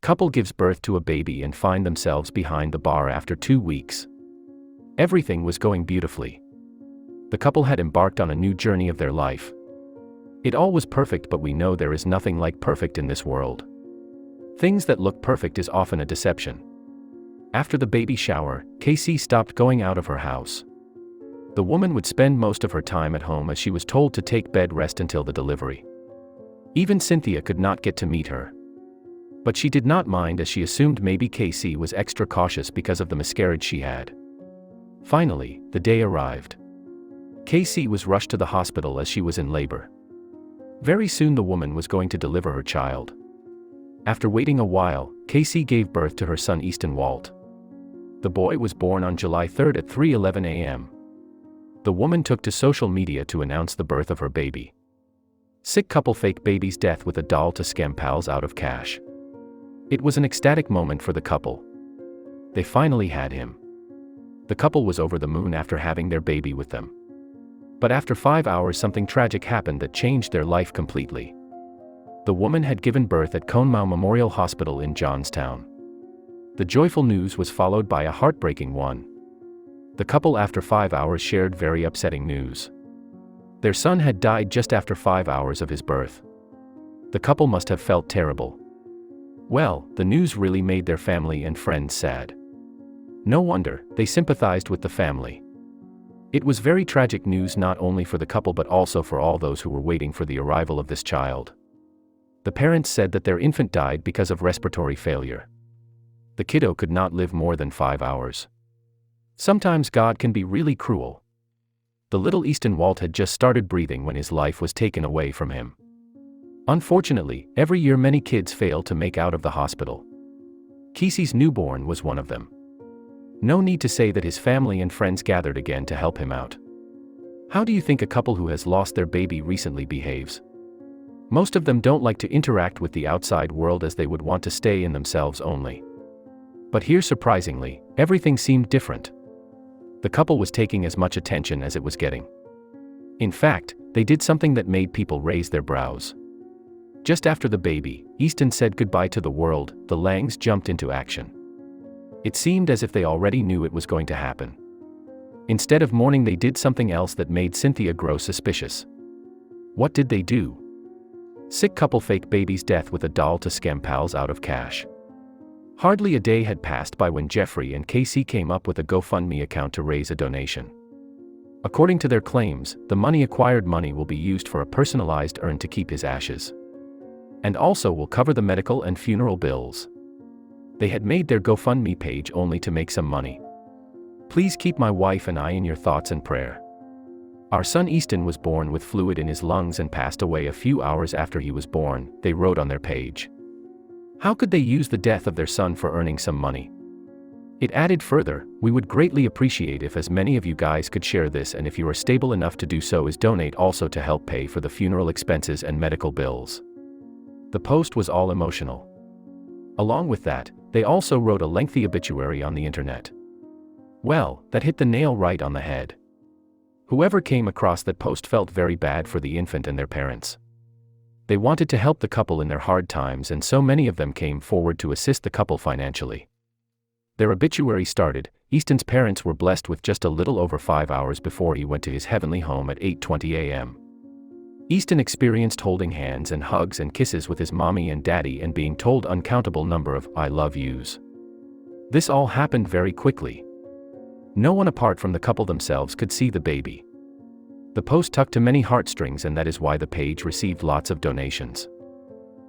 Couple gives birth to a baby and find themselves behind the bar after 2 weeks. Everything was going beautifully. The couple had embarked on a new journey of their life. It all was perfect, but we know there is nothing like perfect in this world. Things that look perfect is often a deception. After the baby shower, Casey stopped going out of her house. The woman would spend most of her time at home as she was told to take bed rest until the delivery. Even Cynthia could not get to meet her. But she did not mind, as she assumed maybe Casey was extra cautious because of the miscarriage she had. Finally, the day arrived. Casey was rushed to the hospital as she was in labor. Very soon the woman was going to deliver her child. After waiting a while, Casey gave birth to her son Easton Walt. The boy was born on July 3rd at 3:11 a.m. The woman took to social media to announce the birth of her baby. Sick couple fake baby's death with a doll to scam pals out of cash. It was an ecstatic moment for the couple. They finally had him. The couple was over the moon after having their baby with them. But after 5 hours, something tragic happened that changed their life completely. The woman had given birth at Conemaugh Memorial Hospital in Johnstown. The joyful news was followed by a heartbreaking one. The couple, after 5 hours, shared very upsetting news. Their son had died just after 5 hours of his birth. The couple must have felt terrible. Well, the news really made their family and friends sad. No wonder, they sympathized with the family. It was very tragic news, not only for the couple but also for all those who were waiting for the arrival of this child. The parents said that their infant died because of respiratory failure. The kiddo could not live more than 5 hours. Sometimes God can be really cruel. The little Easton Walt had just started breathing when his life was taken away from him. Unfortunately, every year many kids fail to make out of the hospital. Casey's newborn was one of them. No need to say that his family and friends gathered again to help him out. How do you think a couple who has lost their baby recently behaves? Most of them don't like to interact with the outside world, as they would want to stay in themselves only. But here, surprisingly, everything seemed different. The couple was taking as much attention as it was getting. In fact, they did something that made people raise their brows. Just after the baby, Easton said goodbye to the world, the Langs jumped into action. It seemed as if they already knew it was going to happen. Instead of mourning, they did something else that made Cynthia grow suspicious. What did they do? Sick couple fake baby's death with a doll to scam pals out of cash. Hardly a day had passed by when Jeffrey and Casey came up with a GoFundMe account to raise a donation. According to their claims, the acquired money will be used for a personalized urn to keep his ashes. And also will cover the medical and funeral bills. They had made their GoFundMe page only to make some money. Please keep my wife and I in your thoughts and prayer. Our son Easton was born with fluid in his lungs and passed away a few hours after he was born, they wrote on their page. How could they use the death of their son for earning some money? It added further, we would greatly appreciate if as many of you guys could share this, and if you are stable enough to do so, is donate also to help pay for the funeral expenses and medical bills. The post was all emotional. Along with that, they also wrote a lengthy obituary on the internet. Well, that hit the nail right on the head. Whoever came across that post felt very bad for the infant and their parents. They wanted to help the couple in their hard times, and so many of them came forward to assist the couple financially. Their obituary started, Easton's parents were blessed with just a little over 5 hours before he went to his heavenly home at 8:20 a.m. Easton experienced holding hands and hugs and kisses with his mommy and daddy and being told uncountable number of "I love yous." This all happened very quickly. No one apart from the couple themselves could see the baby. The post tugged to many heartstrings, and that is why the page received lots of donations.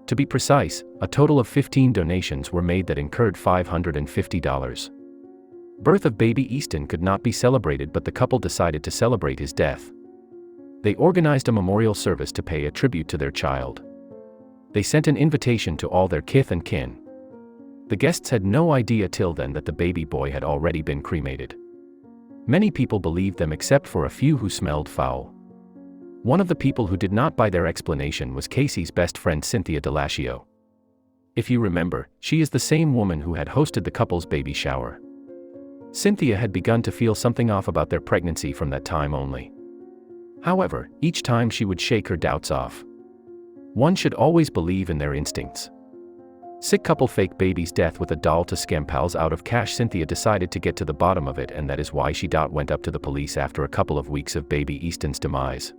To be precise, a total of 15 donations were made that incurred $550. Birth of baby Easton could not be celebrated, but the couple decided to celebrate his death. They organized a memorial service to pay a tribute to their child. They sent an invitation to all their kith and kin. The guests had no idea till then that the baby boy had already been cremated. Many people believed them except for a few who smelled foul. One of the people who did not buy their explanation was Casey's best friend Cynthia Delashio. If you remember, she is the same woman who had hosted the couple's baby shower. Cynthia had begun to feel something off about their pregnancy from that time only. However, each time she would shake her doubts off. One should always believe in their instincts. Sick couple fake baby's death with a doll to scam pals out of cash. Cynthia decided to get to the bottom of it, and that is why she went up to the police after a couple of weeks of baby Easton's demise.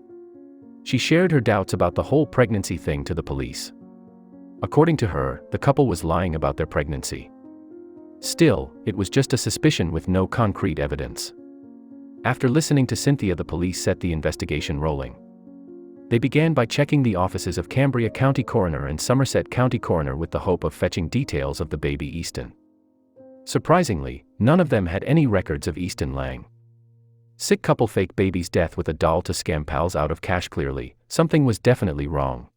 She shared her doubts about the whole pregnancy thing to the police. According to her, the couple was lying about their pregnancy. Still, it was just a suspicion with no concrete evidence. After listening to Cynthia, the police set the investigation rolling. They began by checking the offices of Cambria County Coroner and Somerset County Coroner with the hope of fetching details of the baby Easton. Surprisingly, none of them had any records of Easton Lang. Sick couple fake baby's death with a doll to scam pals out of cash. Clearly, something was definitely wrong.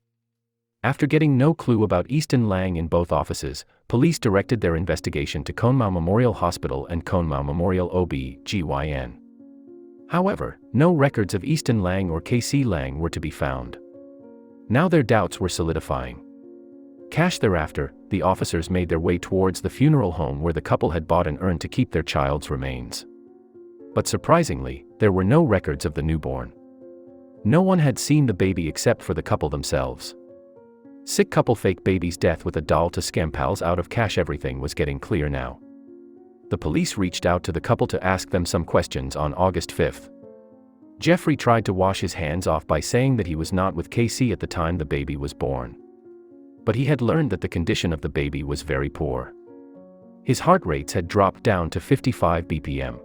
After getting no clue about Easton Lang in both offices, police directed their investigation to Conemaugh Memorial Hospital and Conemaugh Memorial OB/GYN. However, no records of Easton Lang or KC Lang were to be found. Now their doubts were solidifying. Thereafter, the officers made their way towards the funeral home where the couple had bought an urn to keep their child's remains. But surprisingly, there were no records of the newborn. No one had seen the baby except for the couple themselves. Sick couple fake baby's death with a doll to scam pals out of cash. Everything was getting clear now. The police reached out to the couple to ask them some questions on August 5. Jeffrey tried to wash his hands off by saying that he was not with KC at the time the baby was born. But he had learned that the condition of the baby was very poor. His heart rates had dropped down to 55 BPM.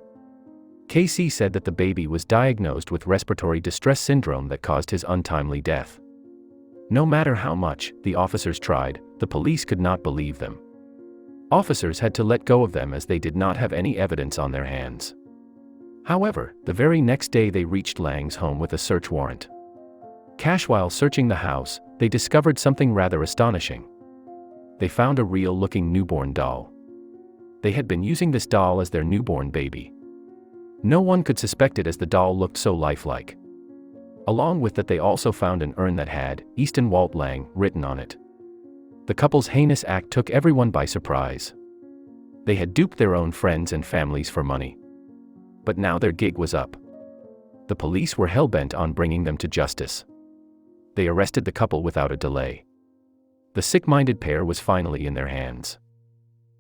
KC said that the baby was diagnosed with respiratory distress syndrome that caused his untimely death. No matter how much the officers tried, the police could not believe them. Officers had to let go of them as they did not have any evidence on their hands. However, the very next day they reached Lang's home with a search warrant. While searching the house, they discovered something rather astonishing. They found a real-looking newborn doll. They had been using this doll as their newborn baby. No one could suspect it as the doll looked so lifelike. Along with that, they also found an urn that had Easton Walt Lang written on it. The couple's heinous act took everyone by surprise. They had duped their own friends and families for money. But now their gig was up. The police were hell-bent on bringing them to justice. They arrested the couple without a delay. The sick-minded pair was finally in their hands.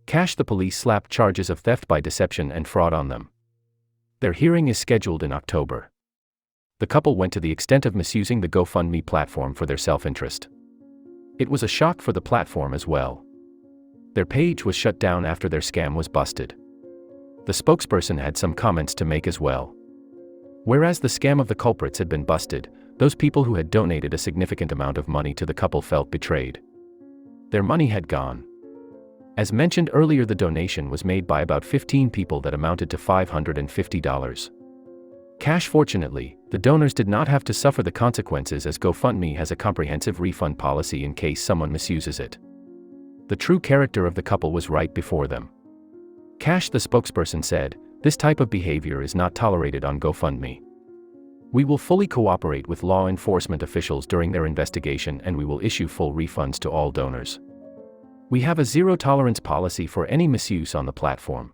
The police slapped charges of theft by deception and fraud on them. Their hearing is scheduled in October. The couple went to the extent of misusing the GoFundMe platform for their self-interest. It was a shock for the platform as well. Their page was shut down after their scam was busted. The spokesperson had some comments to make as well. Whereas the scam of the culprits had been busted, those people who had donated a significant amount of money to the couple felt betrayed. Their money had gone. As mentioned earlier, the donation was made by about 15 people that amounted to $550. Fortunately, the donors did not have to suffer the consequences as GoFundMe has a comprehensive refund policy in case someone misuses it. The true character of the couple was right before them. The spokesperson said, "This type of behavior is not tolerated on GoFundMe. We will fully cooperate with law enforcement officials during their investigation, and we will issue full refunds to all donors. We have a zero-tolerance policy for any misuse on the platform."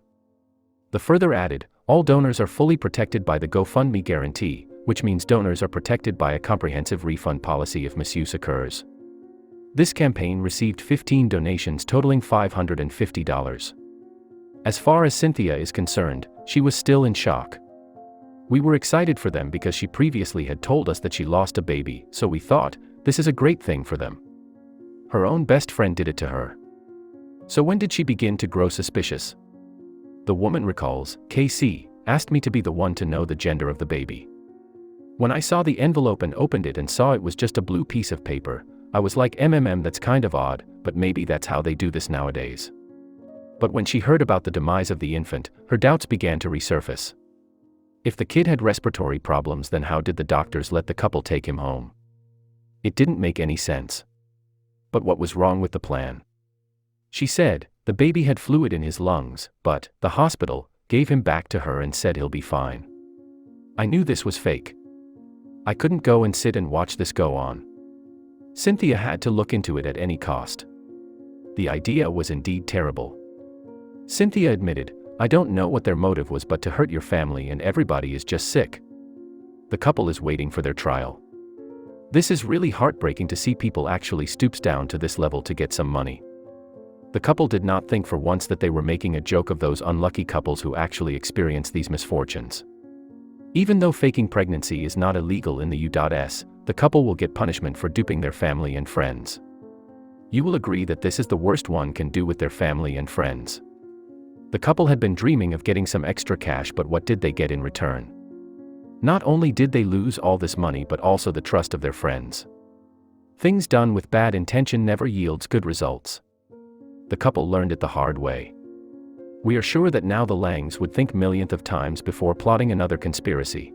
The further added, "All donors are fully protected by the GoFundMe guarantee, which means donors are protected by a comprehensive refund policy if misuse occurs." This campaign received 15 donations totaling $550. As far as Cynthia is concerned, she was still in shock. "We were excited for them because she previously had told us that she lost a baby, so we thought, this is a great thing for them. Her own best friend did it to her. So when did she begin to grow suspicious?" The woman recalls, "KC asked me to be the one to know the gender of the baby. When I saw the envelope and opened it and saw it was just a blue piece of paper, I was like, that's kind of odd, but maybe that's how they do this nowadays." But when she heard about the demise of the infant, her doubts began to resurface. If the kid had respiratory problems, then how did the doctors let the couple take him home? It didn't make any sense. But what was wrong with the plan? She said, the baby had fluid in his lungs, but the hospital gave him back to her and said he'll be fine. I knew this was fake. I couldn't go and sit and watch this go on. Cynthia had to look into it at any cost. The idea was indeed terrible. Cynthia admitted, "I don't know what their motive was, but to hurt your family and everybody is just sick." The couple is waiting for their trial. This is really heartbreaking to see people actually stoops down to this level to get some money. The couple did not think for once that they were making a joke of those unlucky couples who actually experience these misfortunes. Even though faking pregnancy is not illegal in the U.S., the couple will get punishment for duping their family and friends. You will agree that this is the worst one can do with their family and friends. The couple had been dreaming of getting some extra cash, but what did they get in return? Not only did they lose all this money but also the trust of their friends. Things done with bad intention never yields good results. The couple learned it the hard way. We are sure that now the Langs would think millionth of times before plotting another conspiracy.